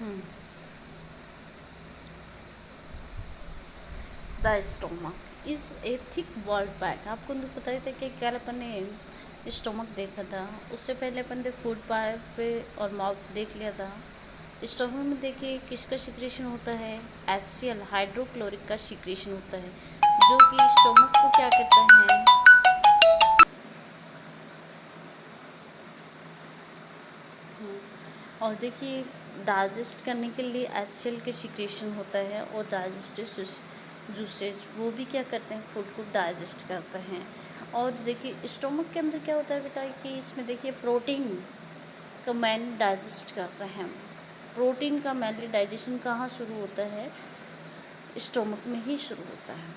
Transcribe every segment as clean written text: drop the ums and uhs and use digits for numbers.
Hmm the stomach is a thick walled bag. आपको तो पता ही था कि कल अपन ने स्टोमक देखा था, उससे पहले अपन ने फूड पाइप और माउथ देख लिया था। स्टोमक में देखिए किसका सिक्रेशन होता है, HCl हाइड्रोक्लोरिक का सिक्रेशन होता है, जो कि स्टोमक को क्या करता है। और देखिए डाइजेस्ट करने के लिए HCl के सिक्रेशन होता है, और डाइजेस्टिव जूसेज वो भी क्या करते हैं, फूड को डाइजेस्ट करते हैं। और देखिए स्टोमक के अंदर क्या होता है बेटा कि इसमें देखिए प्रोटीन का मेन डाइजेस्ट करता है। प्रोटीन का मेनली डाइजेशन कहाँ शुरू होता है, स्टोमक में ही शुरू होता है।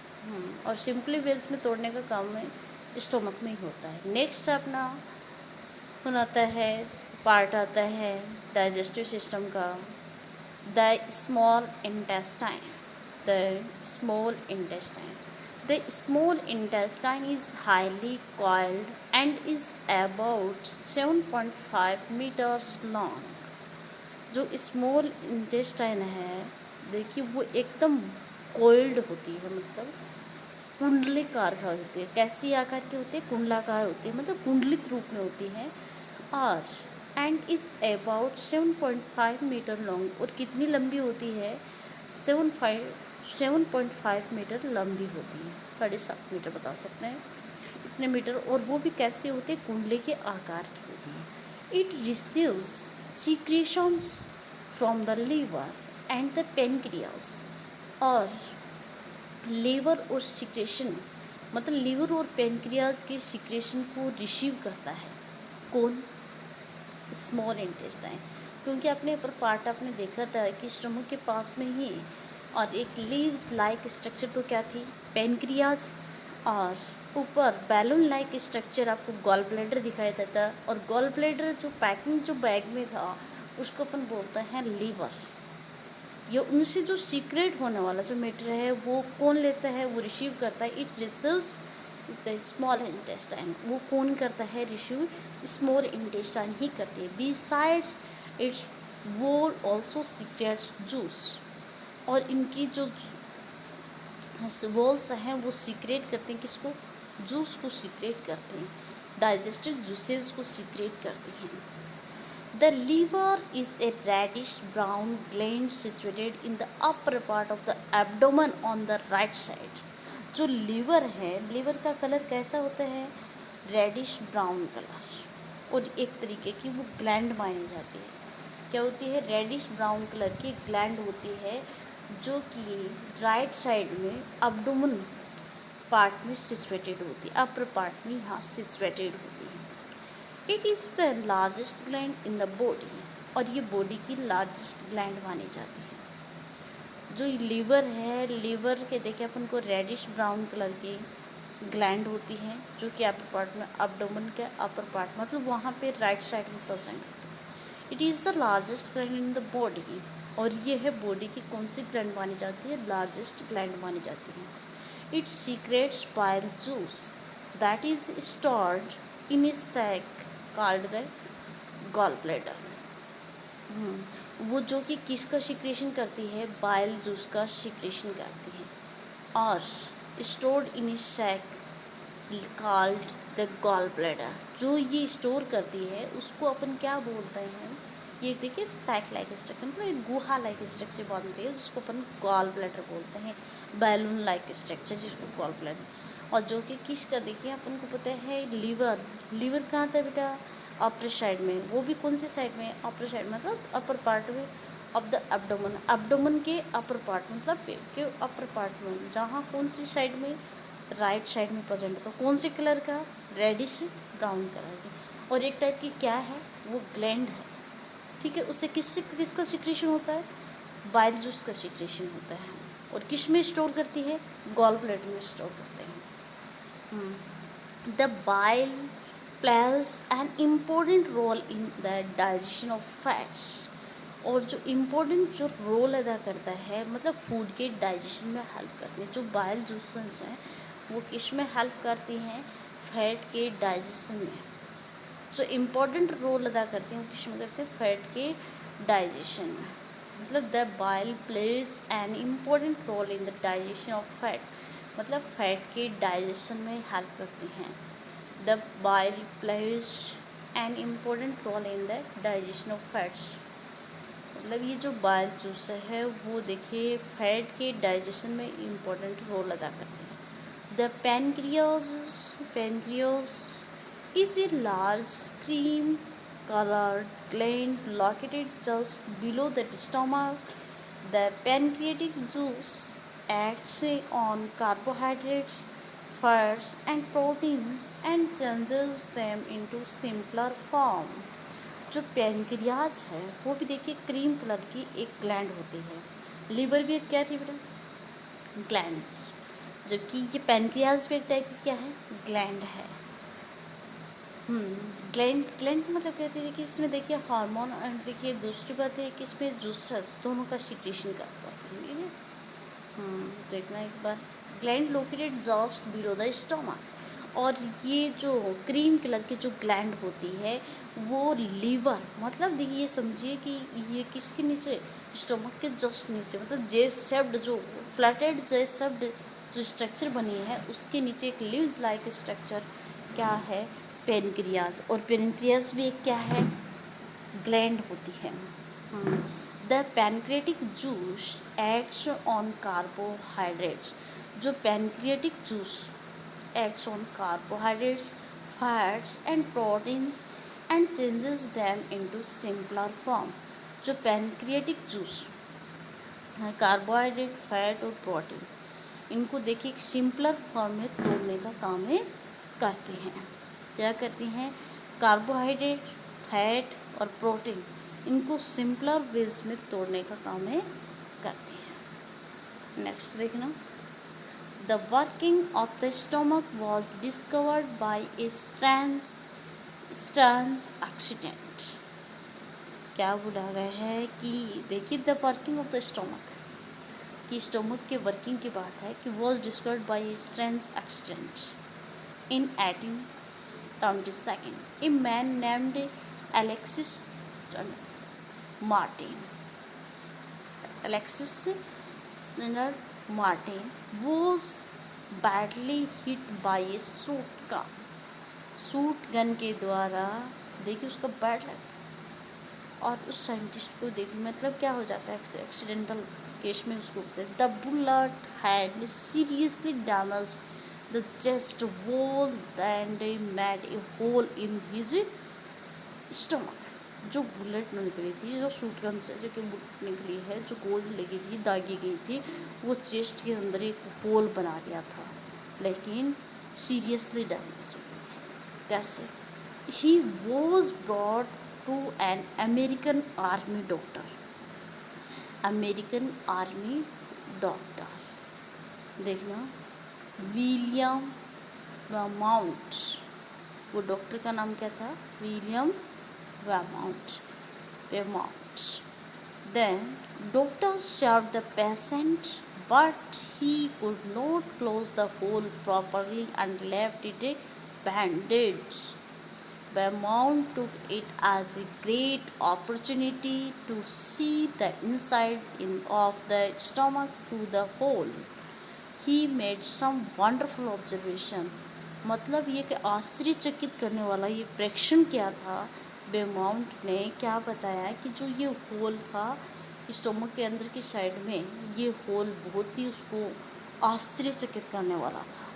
और सिंपली वेज में तोड़ने का काम में स्टोमक में ही होता है। नेक्स्ट अपना आता है, पार्ट आता है डाइजेस्टिव सिस्टम का, the small intestine. The small intestine the small intestine is highly coiled and is about 7.5 meters long। जो स्मॉल इंटेस्टाइन है देखिए वो एकदम कोल्ड होती है, मतलब कुंडलीकार का होती है। कैसी आकार की होती है, कुंडलाकार होती है, मतलब कुंडलित रूप में होती है। और and is about 7.5 metre long. और कितनी लंबी होती है, 7.5 मीटर लंबी होती है, 7.5 मीटर बता सकते हैं इतने मीटर। और वो भी कैसे होते हैं, कुंडली के आकार की होती है। It receives secretions from the liver and the pancreas. और लीवर और सिक्रेशन, मतलब लीवर और पेनक्रियाज के सिक्रेशन को रिसीव करता है कौन, स्मॉल इंटेस्टाइन। क्योंकि अपने ऊपर पार्ट आपने देखा था कि स्टमक के पास में ही और एक लीव्स लाइक स्ट्रक्चर तो क्या थी, पेनक्रियाज। और ऊपर बैलून लाइक स्ट्रक्चर आपको गॉल ब्लैडर दिखाई देता। और गॉल ब्लैडर जो पैकिंग जो बैग में था उसको अपन बोलते हैं लीवर। ये उनसे जो सीक्रेट होने वाला जो मैटर है वो कौन लेता है, वो रिसीव करता है। It receives the small intestine. वो कौन करता है, रिसीव स्मॉल इंटेस्टाइन ही करती है। Besides its wall also secretes juice. और इनकी जो वॉल्स हैं वो सीक्रेट करते हैं किसको, जूस को सीक्रेट करते हैं, डाइजेस्टिव जूसेस को सीक्रेट करती हैं। The liver is a reddish brown gland situated in the upper part of the abdomen on the right side। जो लीवर है, लीवर का कलर कैसा होता है, रेडिश ब्राउन कलर। और एक तरीके की वो ग्लैंड मानी जाती है। क्या होती है, रेडिश ब्राउन कलर की ग्लैंड होती है, जो कि राइट साइड में abdomen पार्ट में सिचुएटेड होती है, अपर पार्ट में यहाँ सिचुएटेड होती है। It is the largest gland in the body. और ये बॉडी की लार्जेस्ट ग्लैंड मानी जाती है। जो लीवर है, लीवर के देखिए अपन को रेडिश ब्राउन कलर की ग्लैंड होती है, जो कि अपर पार्ट में एब्डोमेन के अपर पार्ट मतलब वहाँ पे राइट साइड में प्रेजेंट होती है। It is the largest gland in the body. और ये है बॉडी की कौन सी ग्लैंड मानी जाती है, लार्जेस्ट ग्लैंड मानी जाती है। It secretes bile juice that is stored in a sac called the gall bladder. वो जो कि किसका सिक्रेशन करती है, बाइल जूस का सिक्रेशन करती है। और stored in a sac called the gall bladder. जो ये स्टोर करती है उसको अपन क्या बोलते हैं, ये देखिए सैक लाइक स्ट्रक्चर, मतलब एक गुहा लाइक स्ट्रक्चर बनती है जिसको अपन गॉल ब्लैडर बोलते हैं, बैलून लाइक स्ट्रक्चर जिसको गॉल ब्लैडर। और जो कि किसका देखिए अपन को पता है, लीवर। लीवर कहाँ था बेटा, अपर साइड में। वो भी कौन सी साइड में, अपर साइड मतलब अपर पार्ट में ऑफ द एब्डोमेन। एब्डोमेन के अपर पार्ट मतलब पेट के अपर पार्ट में, जहाँ कौन सी साइड में, राइट साइड में प्रेजेंट। तो कौन से कलर का, रेडिश ब्राउन कलर की। और एक टाइप की क्या है, वो ग्लैंड है, ठीक है। उससे किसका सिक्रेशन होता है, बाइल जूस का सिक्रेशन होता है। और किस में स्टोर करती है, गॉल ब्लैडर में स्टोर करते हैं। The bile plays an important role in the digestion of fats. और जो इम्पोर्टेंट जो रोल अदा करता है, मतलब फूड के डाइजेशन में हेल्प करते हैं। जो बाइल जूसेस हैं वो किस में हेल्प करती हैं, फैट के डाइजेशन में। जो इम्पोर्टेंट रोल अदा करते हैं वो किस में करते हैं, फैट के डाइजेशन में। मतलब the bile plays an important role in the digestion of fat, मतलब फैट के डाइजेशन में हेल्प करते हैं। The bile plays an important role in the digestion of fats, मतलब ये जो बाइल जूस है वो देखिए फैट के डाइजेशन में इम्पोर्टेंट रोल अदा करते हैं। The pancreas is a large cream colored gland located just below the stomach. The pancreatic juice acts on carbohydrates, fats, and proteins and changes them into simpler form. जो pancreas है वो भी देखिए cream colour की एक gland होती है। Liver भी एक क्या थी बेटा, ग्लैंड्स, जबकि ये पेनक्रियाज भी एक टाइप की क्या है, ग्लैंड है। ग्लैंड ग्लैंड मतलब कहते हैं कि इसमें देखिए हार्मोन एंड देखिए दूसरी बात है कि इसमें जूसेस दोनों का सिक्रेशन करते होते हैं, ठीक है। देखना एक बार, gland located just below the stomach, और ये जो क्रीम कलर की जो ग्लैंड होती है वो लीवर, मतलब देखिए ये समझिए कि ये किसके नीचे, स्टोमक के जस्ट नीचे, मतलब जे शेप्ड जो फ्लैटेड जे शेप्ड जो स्ट्रक्चर बनी है उसके नीचे एक लीव्स लाइक स्ट्रक्चर क्या है, पेनक्रियाज, और पेनक्रियाज भी एक क्या है, ग्लैंड होती है। The pancreatic juice acts on carbohydrates, जो pancreatic juice acts on carbohydrates, fats and proteins and changes them into simpler form. जो पैनक्रियाटिक जूस कार्बोहाइड्रेट, फैट और प्रोटीन, इनको देखिए एक सिंपलर फॉर्म में तोड़ने का काम ये करती हैं। क्या करती हैं, कार्बोहाइड्रेट, फैट और प्रोटीन, इनको सिंपलर वेज में तोड़ने का काम ये करती हैं। नेक्स्ट देखना, The working of the stomach was discovered by a strange accident. क्या बोला गया है कि देखिए the working of the stomach, कि स्टोमक के वर्किंग की बात है कि was discovered by a strange accident in 1822. A man named Alexis Martin, Alexis Skinner Martin was badly hit by a shoot gun, shoot gun के द्वारा देखिए उसका बैड लगता, और उस साइंटिस्ट को देखिए मतलब क्या हो जाता है एक्सीडेंटल केस में उसको, the bullet had seriously damaged the chest wall and made a hole in his stomach. जो बुलेट निकली थी, जो शूट गन से जो कि बुलेट निकली है, जो गोल्ड लगी थी, दागी गई थी, वो चेस्ट के अंदर एक होल बना दिया था, लेकिन सीरियसली डैमेज हो गई थी। कैसे, he was brought to an American army doctor, American army doctor, देखना विलियम वेमाउंट, वो डॉक्टर का नाम क्या था, William Vermont. Then doctor served the patient, but he could not close the hole properly and left it bandaged. Vermont took it as a great opportunity to see the inside of the stomach through the hole. He made some wonderful observation. मतलब ये कि आश्चर्यचकित करने वाला ये प्रेक्षण क्या था, बेमाउंट ने क्या बताया कि जो ये होल था स्टोमक के अंदर की साइड में, ये होल बहुत ही उसको आश्चर्यचकित करने वाला था।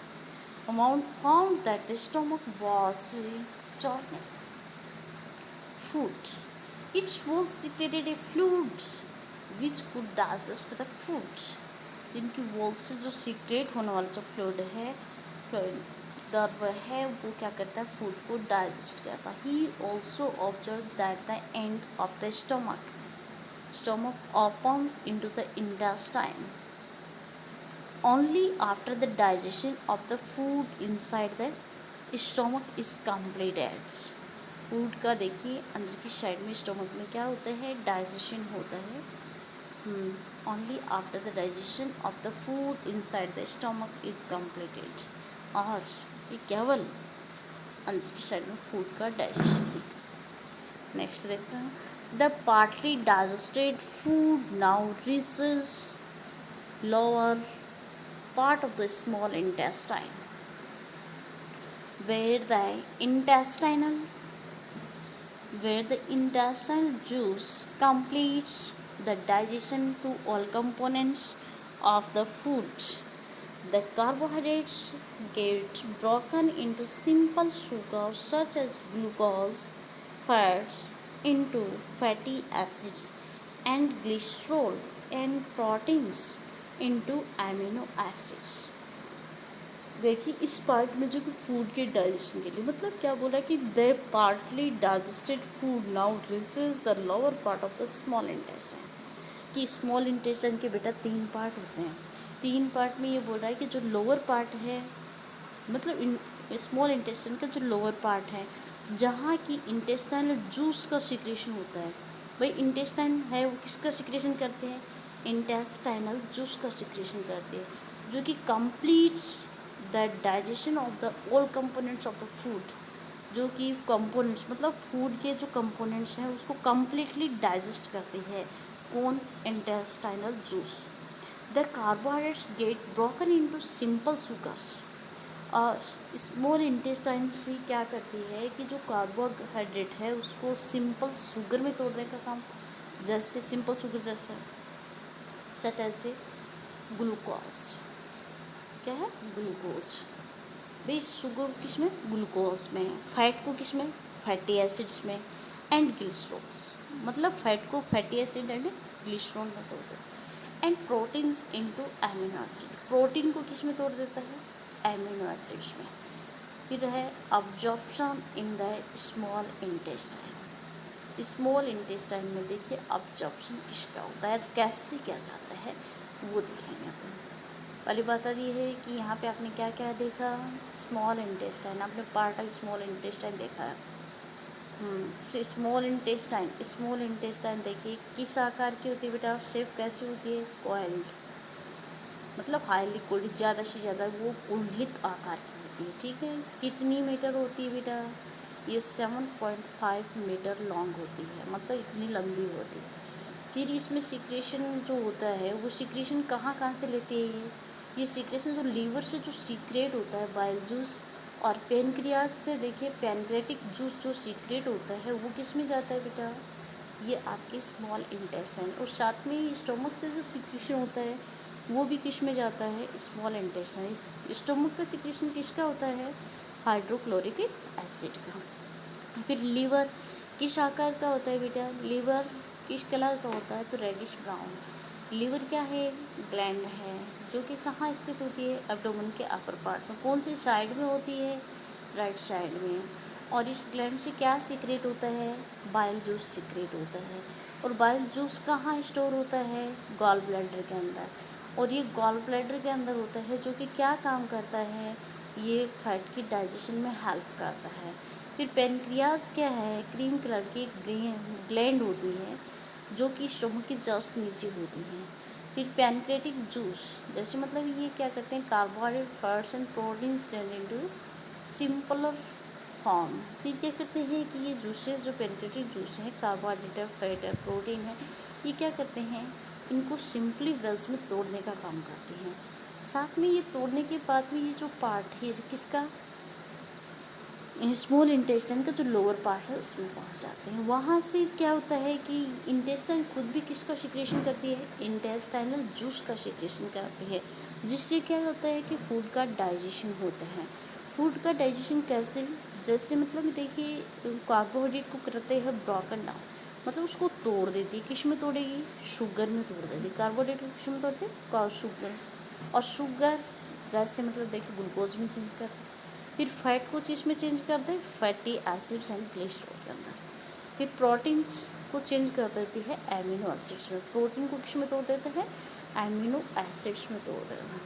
Amount found that the stomach was churning food, its wall secreted a fluid which could digest the food, जिनकी वॉल से जो सीक्रेट होने वाला जो फ्लूइड है, दर्व है, वो क्या करता है, फूड को डाइजेस्ट करता है। He also observe that the end of the stomach opens into the intestine only after the digestion of the food inside the stomach is completed. Food का देखिए अंदर की साइड में स्टोमक में क्या होता है, डाइजेशन होता है, only after the digestion of the food inside the stomach is completed, और ये केवल अंदर की साइड में फूड का डाइजेशन ही। नेक्स्ट देखते हैं, The partly digested food now reaches lower part of the small intestine, where the intestinal juice completes the digestion to all components of the food. The carbohydrates get broken into simple sugars such as glucose, fats into fatty acids, and glycerol and proteins into amino acids. देखिए इस part में जो कि food के digestion के लिए मतलब क्या बोला कि they partly digested food now reaches the lower part of the small intestine, कि स्मॉल इंटेस्टाइन के बेटा 3 पार्ट होते हैं। 3 पार्ट में ये बोल रहा है कि जो लोअर पार्ट है मतलब स्मॉल इंटेस्टाइन का जो लोअर पार्ट है जहाँ की इंटेस्टाइनल जूस का सिक्रेशन होता है। भाई इंटेस्टाइन है वो किसका सिक्रेशन करते हैं? इंटेस्टाइनल जूस का सिक्रेशन करते हैं, जो कि completes the digestion of the all components of the food, जो कि कंपोनेंट्स मतलब फूड के जो कंपोनेंट्स हैं उसको कम्प्लीटली डाइजेस्ट करते हैं। कौन? Intestinal juice. The carbohydrates get broken into simple sugars, और स्मॉल इंटेस्टाइन से क्या करती है कि जो कार्बोहाइड्रेट है उसको सिंपल शुगर में तोड़ने का काम, जैसे सिंपल शुगर जैसे सच ऐसे ग्लूकोज, क्या है? ग्लूकोज। भाई शुगर किस में? ग्लूकोज में। फैट को किस में? फैटी एसिड्स में। एंड ग्लिसरॉल्स मतलब फैट को फैटी एसिड एंड ग्लिसरॉल में तोड़ देता है। And proteins into amino acid, protein को किस में तोड़ देता है? एमिनो एसिड्स में। फिर है absorption in the small intestine. Small intestine में देखिए अब्जॉर्प्शन किसका होता है, कैसे किया जाता है वो देखेंगे अपन। पहली बात ये है कि यहाँ पे आपने क्या क्या देखा? स्मॉल इंटेस्टाइन, आपने पार्ट ऑफ स्मॉल इंटेस्टाइन देखा है। स्मॉल इंटेस्टाइन देखिए किस आकार की होती है बेटा? शेप कैसी होती है? कॉइल्ड, मतलब हाईली कोल्ड, ज़्यादा से ज़्यादा वो कुंडलित आकार की होती है। ठीक है, कितनी मीटर होती है बेटा? ये 7.5 मीटर लॉन्ग होती है, मतलब इतनी लंबी होती है। फिर इसमें सिक्रेशन जो होता है वो सिक्रेशन कहाँ से लेती है? ये सिक्रेशन जो लीवर से जो सीक्रेट होता है बाइल जूस, और पेनक्रियाज से देखिए पैनक्रेटिक जूस जो सीक्रेट होता है वो किस में जाता है बेटा? ये आपके स्मॉल इंटेस्टाइन। और साथ में ही स्टोमक से जो सिक्रेशन होता है वो भी किस में जाता है? Small intestine. स्टोमक का सिक्रेशन किसका होता है? हाइड्रोक्लोरिक एसिड का। फिर लीवर किस आकार का होता है बेटा? लीवर किस कलर का होता है? तो रेडिश ब्राउन। लीवर क्या है? ग्लैंड है, जो कि कहाँ स्थित होती है? एब्डोमेन के अपर पार्ट में। कौन सी साइड में होती है? राइट साइड में। और इस ग्लैंड से क्या सीक्रेट होता है? बाइल जूस सीक्रेट होता है। और बाइल जूस कहाँ स्टोर होता है? गॉल ब्लैडर के अंदर। और ये गॉल ब्लैडर के अंदर होता है, जो कि क्या काम करता है? ये फैट की डाइजेशन में हेल्प करता है। फिर पेनक्रियाज क्या है? क्रीम कलर की ग्लैंड होती है, जो कि स्टोमक की जस्ट नीचे होती है। फिर पैनक्रेटिक जूस, जैसे मतलब ये क्या करते हैं? Carbohydrate fats and proteins change into simpler form. फिर क्या करते हैं कि ये जूसेस जो पैनक्रेटिक जूस हैं, कार्बोहाइड्रेट है, फैट है, प्रोटीन है, ये क्या करते हैं? इनको सिंपली वेज में तोड़ने का काम करते हैं। साथ में ये तोड़ने के बाद में ये जो पार्ट है किसका? स्मॉल इंटेस्टाइन का जो लोअर पार्ट है उसमें पहुंच जाते हैं। वहाँ से क्या होता है कि इंटेस्टाइन खुद भी किसका सिक्रेशन करती है? इंटेस्टाइनल जूस का सिक्रेशन करती है, जिससे क्या होता है कि फूड का डाइजेशन होता है। फूड का डाइजेशन कैसे? जैसे मतलब देखिए कार्बोहाइड्रेट को करते हैं ब्रोकन डाउन, मतलब उसको तोड़ देती है। किस में तोड़ेगी? शुगर में तोड़ देती है। कार्बोहाइड्रेट को किस में तोड़ते हैं? शुगर। और शुगर जैसे मतलब देखिए ग्लूकोज में चेंज करते हैं। फिर फैट को चीज़ में चेंज कर दे फैटी एसिड्स एंड ग्लिसरॉल के अंदर। फिर प्रोटीन्स को चेंज कर देती है एमिनो एसिड्स में। प्रोटीन को किस में तोड़ देते हैं? एमिनो एसिड्स में तोड़ देते हैं।